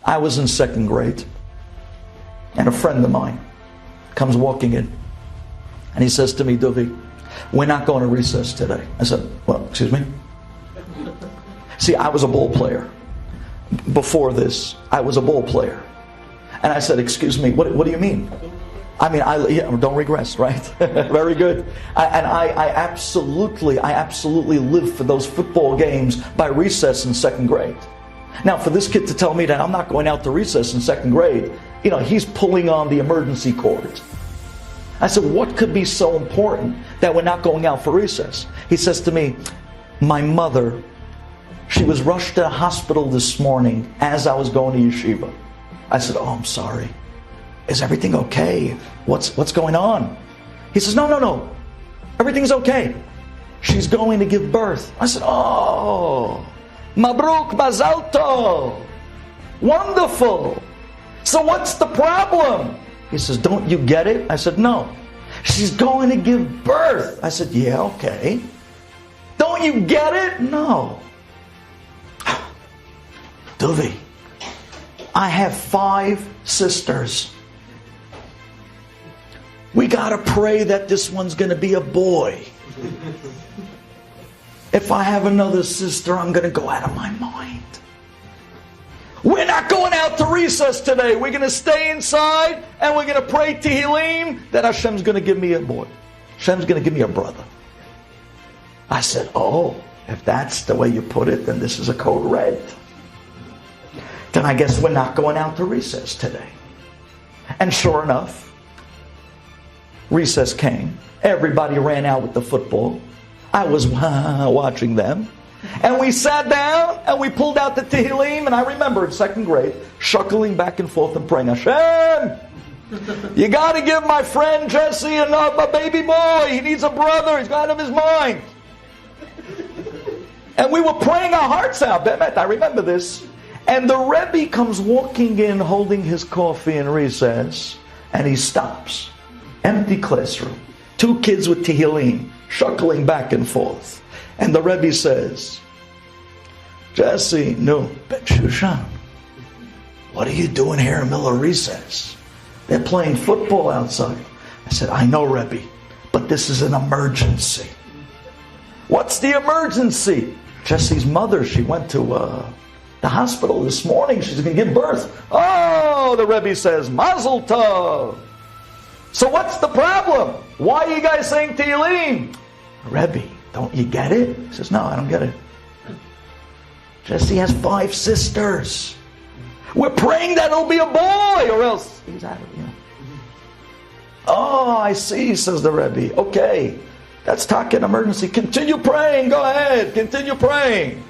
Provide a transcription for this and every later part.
I was in second grade, and a friend of mine comes walking in, and he says to me, Duvi, we're not going to recess today. I said, well, excuse me? See, I was a ball player. Before this, I was a ball player. And I said, excuse me, what do you mean? I mean, don't regress, right? Very good. I absolutely lived for those football games by recess in second grade. Now, for this kid to tell me that I'm not going out to recess in second grade, he's pulling on the emergency cord. I said, what could be so important that we're not going out for recess? He says to me, my mother, she was rushed to the hospital this morning as I was going to yeshiva. I said, oh, I'm sorry. Is everything okay? What's going on? He says, no. Everything's okay. She's going to give birth. I said, oh, Mabruk Mazal Tov. Wonderful. So what's the problem? He says, don't you get it? I said, no. She's going to give birth. I said, yeah, okay. Don't you get it? No. Duvi, I have 5 sisters. We got to pray that this one's going to be a boy. If I have another sister, I'm going to go out of my mind. We're not going out to recess today. We're going to stay inside and we're going to pray Tehillim that Hashem's going to give me a boy. Hashem's going to give me a brother. I said, oh, if that's the way you put it, then this is a code red. Then I guess we're not going out to recess today. And sure enough, recess came. Everybody ran out with the football. I was watching them. And we sat down and we pulled out the Tehillim. And I remember in second grade, shuckling back and forth and praying, Hashem, you got to give my friend Jesse a baby boy. He needs a brother. He's got out of his mind. And we were praying our hearts out. Bemet, I remember this. And the Rebbe comes walking in holding his coffee in recess. And he stops. Empty classroom. 2 kids with Tehillim, shuckling back and forth. And the Rebbe says, Jesse, no, Ben Shushan, what are you doing here in the middle of recess? They're playing football outside. I said, I know, Rebbe, but this is an emergency. What's the emergency? Jesse's mother, she went to the hospital this morning. She's going to give birth. Oh, the Rebbe says, Mazel Tov. So what's the problem? Why are you guys saying Tehillim? Rebbe, don't you get it? He says, no, I don't get it. Jesse has 5 sisters. We're praying that it'll be a boy or else he's out of it. Oh, I see, says the Rebbe. Okay, that's talking emergency. Continue praying, go ahead, continue praying.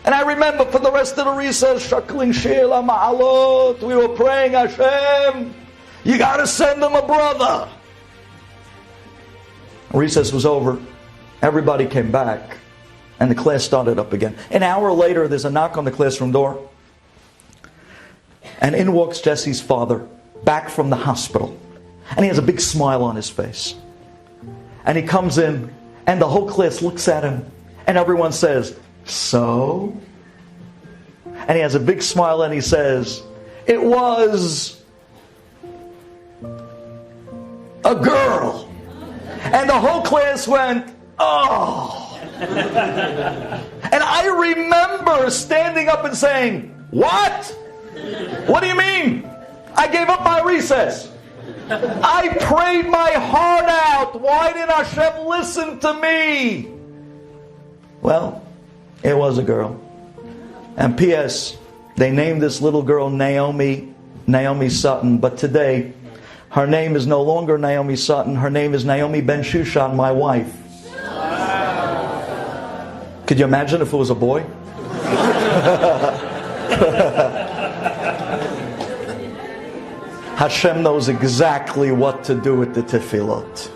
And I remember for the rest of the recess, shuckling Sheila Ma'alot, we were praying, Hashem, you got to send them a brother. Recess was over. Everybody came back. And the class started up again. An hour later, there's a knock on the classroom door. And in walks Jesse's father, back from the hospital. And he has a big smile on his face. And he comes in, and the whole class looks at him. And everyone says, so? And he has a big smile and he says, it was a girl. And the whole class went, oh. And I remember standing up and saying, what? What do you mean? I gave up my recess. I prayed my heart out. Why did Hashem listen to me? Well, it was a girl. And P.S., they named this little girl Naomi Sutton. But today, her name is no longer Naomi Sutton. Her name is Naomi Ben Shushan, my wife. Could you imagine if it was a boy? Hashem knows exactly what to do with the tefillot.